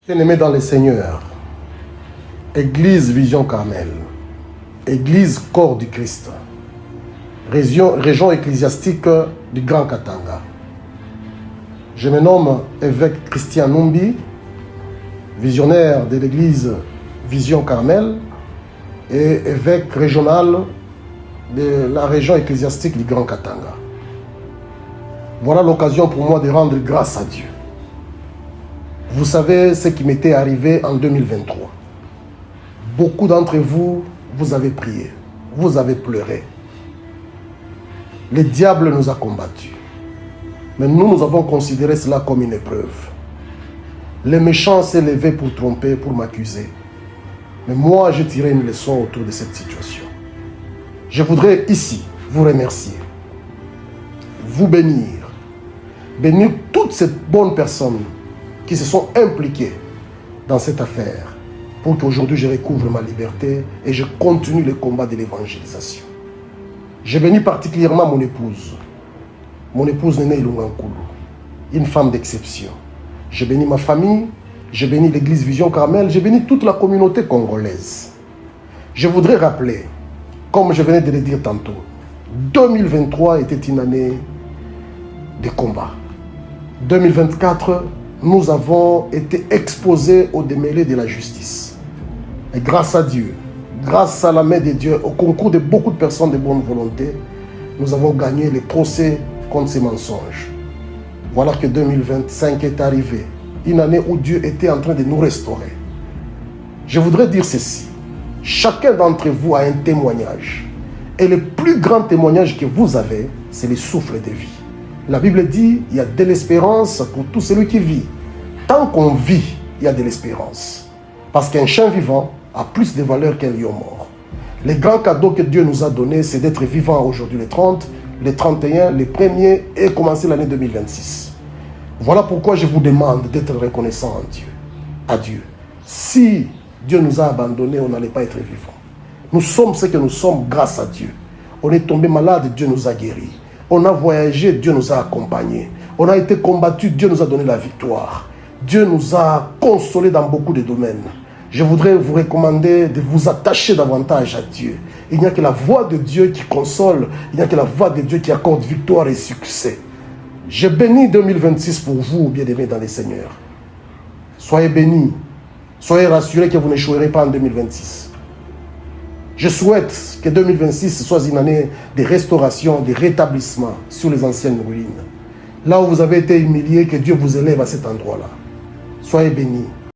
Bien-aimés dans le Seigneur, Église Vision Carmel, Église Corps du Christ, région ecclésiastique du Grand Katanga. Je me nomme évêque Christian Numbi, visionnaire de l'Église Vision Carmel et évêque régional de la région ecclésiastique du Grand Katanga. Voilà l'occasion pour moi de rendre grâce à Dieu. Vous savez ce qui m'était arrivé en 2023. Beaucoup d'entre vous, vous avez prié, vous avez pleuré. Le diable nous a combattus. Mais nous avons considéré cela comme une épreuve. Le méchant s'est levé pour tromper, pour m'accuser. Mais moi, j'ai tiré une leçon autour de cette situation. Je voudrais ici vous remercier, vous bénir toutes ces bonnes personnes qui se sont impliquées dans cette affaire pour qu'aujourd'hui je recouvre ma liberté et je continue le combat de l'évangélisation. Je bénis particulièrement mon épouse Néné Ilungankulu, une femme d'exception. Je bénis ma famille, je bénis l'église Vision Carmel, je bénis toute la communauté congolaise. Je voudrais rappeler, comme je venais de le dire tantôt, 2023 était une année de combat. 2024, nous avons été exposés aux démêlés de la justice. Et grâce à Dieu, grâce à la main de Dieu, au concours de beaucoup de personnes de bonne volonté, nous avons gagné les procès contre ces mensonges. Voilà que 2025 est arrivé, une année où Dieu était en train de nous restaurer. Je voudrais dire ceci, chacun d'entre vous a un témoignage. Et le plus grand témoignage que vous avez, c'est le souffle de vie. La Bible dit, il y a de l'espérance pour tout celui qui vit. Tant qu'on vit, il y a de l'espérance. Parce qu'un chien vivant a plus de valeur qu'un lion mort. Le grand cadeau que Dieu nous a donné, c'est d'être vivant aujourd'hui le 30, le 31, le 1er et commencer l'année 2026. Voilà pourquoi je vous demande d'être reconnaissant à Dieu. Si Dieu nous a abandonnés, on n'allait pas être vivants. Nous sommes ce que nous sommes grâce à Dieu. On est tombé malade, Dieu nous a guéris. On a voyagé, Dieu nous a accompagnés. On a été combattu, Dieu nous a donné la victoire. Dieu nous a consolés dans beaucoup de domaines. Je voudrais vous recommander de vous attacher davantage à Dieu. Il n'y a que la voix de Dieu qui console. Il n'y a que la voix de Dieu qui accorde victoire et succès. Je bénis 2026 pour vous, bien-aimés dans les Seigneurs. Soyez bénis. Soyez rassurés que vous n'échouerez pas en 2026. Je souhaite que 2026 soit une année de restauration, de rétablissement sur les anciennes ruines. Là où vous avez été humiliés, que Dieu vous élève à cet endroit-là. Soyez bénis.